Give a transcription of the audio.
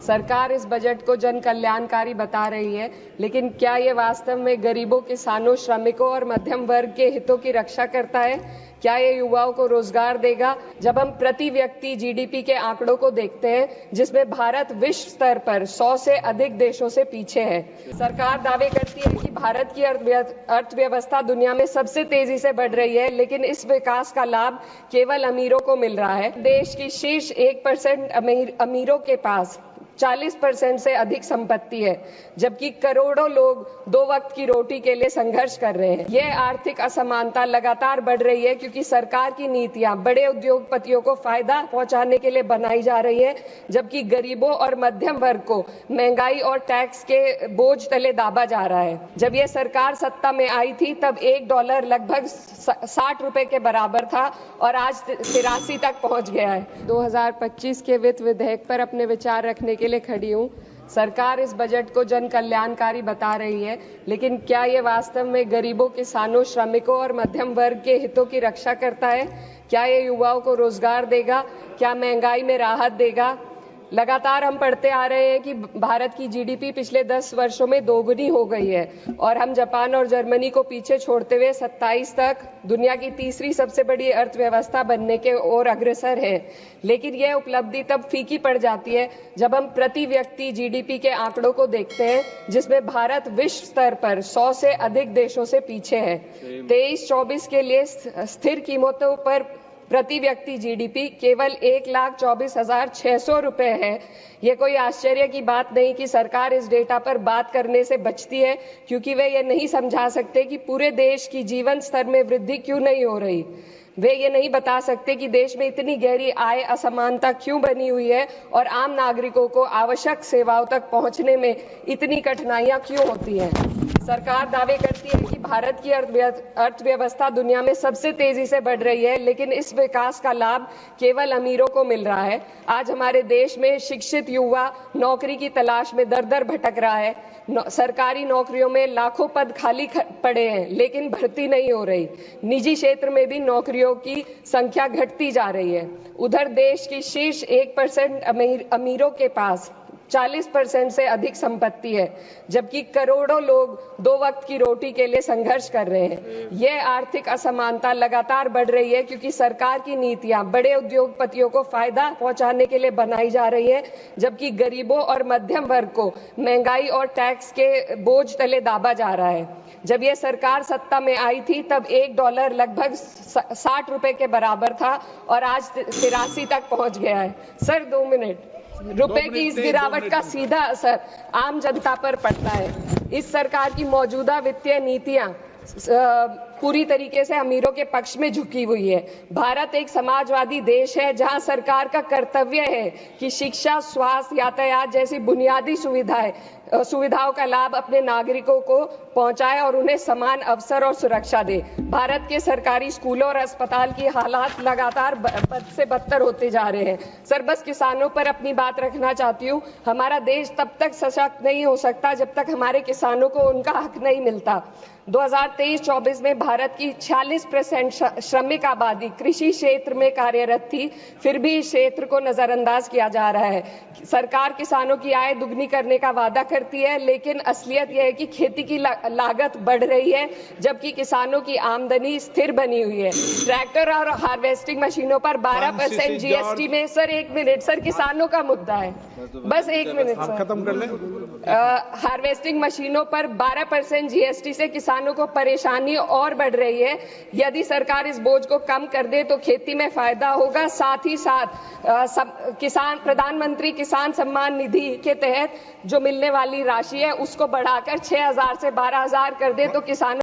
सरकार इस बजट को जन कल्याणकारी बता रही है, लेकिन क्या ये वास्तव में गरीबों, किसानों, श्रमिकों और मध्यम वर्ग के हितों की रक्षा करता है? क्या ये युवाओं को रोजगार देगा? जब हम प्रति व्यक्ति जीडीपी के आंकड़ों को देखते हैं, जिसमें भारत विश्व स्तर पर 100 से अधिक देशों से पीछे है। सरकार दावे करती है कि भारत की अर्थव्यवस्था दुनिया में सबसे तेजी से बढ़ रही है, लेकिन इस विकास का लाभ केवल अमीरों को मिल रहा है। देश की शीर्ष 1% अमीरों के पास 40% से अधिक संपत्ति है, जबकि करोड़ों लोग 2 वक्त की रोटी के लिए संघर्ष कर रहे हैं। यह आर्थिक असमानता लगातार बढ़ रही है क्योंकि सरकार की नीतियां बड़े उद्योगपतियों को फायदा पहुंचाने के लिए बनाई जा रही है, जबकि गरीबों और मध्यम वर्ग को महंगाई और टैक्स के बोझ तले दाबा जा रहा है। जब यह सरकार सत्ता में आई थी तब $1 लगभग 60 रुपए के बराबर था और आज 83 तक पहुंच गया है। 2025 के वित्त विधेयक पर अपने विचार रखने के लिए खड़ी हूं। सरकार इस बजट को जन कल्याणकारी बता रही है, लेकिन क्या ये वास्तव में गरीबों, किसानों, श्रमिकों और मध्यम वर्ग के हितों की रक्षा करता है? क्या ये युवाओं को रोजगार देगा? क्या महंगाई में राहत देगा? लगातार हम पढ़ते आ रहे हैं कि भारत की जीडीपी पिछले 10 वर्षों में दोगुनी हो गई है और हम जापान और जर्मनी को पीछे छोड़ते हुए 27 तक दुनिया की तीसरी सबसे बड़ी अर्थव्यवस्था बनने के ओर अग्रसर है। लेकिन यह उपलब्धि तब फीकी पड़ जाती है जब हम प्रति व्यक्ति जीडीपी के आंकड़ों को देखते हैं, जिसमें भारत विश्व स्तर पर 100 से अधिक देशों से पीछे है। 23-24 के लिए स्थिर कीमतों पर प्रति व्यक्ति जीडीपी केवल 1,24,600 रुपए है। ये कोई आश्चर्य की बात नहीं कि सरकार इस डेटा पर बात करने से बचती है, क्योंकि वे ये नहीं समझा सकते कि पूरे देश की जीवन स्तर में वृद्धि क्यों नहीं हो रही। वे ये नहीं बता सकते कि देश में इतनी गहरी आय असमानता क्यों बनी हुई है और आम नागरिकों को आवश्यक सेवाओं तक पहुंचने में इतनी कठिनाइयां क्यों होती हैं। सरकार दावे करती है कि भारत की अर्थव्यवस्था दुनिया में सबसे तेजी से बढ़ रही है, लेकिन इस विकास का लाभ केवल अमीरों को मिल रहा है। आज हमारे देश में शिक्षित युवा नौकरी की तलाश में दर-दर भटक रहा है। सरकारी नौकरियों में लाखों पद खाली पड़े हैं, लेकिन भर्ती नहीं हो रही। निजी क्षेत्र में भी नौकरियों की संख्या घटती जा रही है। उधर देश की शीर्ष 1% अमीरों के पास 40% से अधिक संपत्ति है, जबकि करोड़ों लोग 2 वक्त की रोटी के लिए संघर्ष कर रहे हैं। यह आर्थिक असमानता लगातार बढ़ रही है क्योंकि सरकार की नीतियां बड़े उद्योगपतियों को फायदा पहुंचाने के लिए बनाई जा रही है, जबकि गरीबों और मध्यम वर्ग को महंगाई और टैक्स के बोझ तले दाबा जा रहा है। जब यह सरकार सत्ता में आई थी तब $1 लगभग 60 रुपए के बराबर था और आज 83 तक पहुंच गया है। Sir 2 minute. रुपए की इस गिरावट का सीधा असर आम जनता पर पड़ता है। इस सरकार की मौजूदा वित्तीय नीतियां पूरी तरीके से अमीरों के पक्ष में झुकी हुई है। भारत एक समाजवादी देश है जहां सरकार का कर्तव्य है कि शिक्षा, स्वास्थ्य, यातायात जैसी बुनियादी सुविधाओं का लाभ अपने नागरिकों को पहुंचाए और उन्हें समान अवसर और सुरक्षा दे। भारत के सरकारी स्कूलों और अस्पताल की हालात लगातार बद से बदतर होते जा रहे हैं। सर बस किसानों पर अपनी बात रखना चाहती हूँ। हमारा देश तब तक सशक्त नहीं हो सकता जब तक हमारे किसानों को उनका हक नहीं मिलता। 2023-24 में भारत की 46% श्रमिक आबादी कृषि क्षेत्र में कार्यरत थी, फिर भी इस क्षेत्र को नजरअंदाज किया जा रहा है। सरकार किसानों की आय दुगनी करने का वादा करती है, लेकिन असलियत यह है कि खेती की लागत बढ़ रही है, जबकि किसानों की आमदनी स्थिर बनी हुई है। ट्रैक्टर और हार्वेस्टिंग मशीनों पर 12% जीएसटी में सर 1 मिनट सर, किसानों का मुद्दा है, बस 1 मिनट सर, खत्म कर लें। हार्वेस्टिंग मशीनों पर 12% जीएसटी से किसानों को परेशानी और बढ़ रही है। यदि सरकार इस बोझ को कम कर दे तो खेती में फायदा होगा। साथ ही साथ प्रधानमंत्री किसान सम्मान निधि के तहत जो मिलने वाली राशि है उसको बढ़ाकर 6,000 से 12,000 कर दे तो किसानों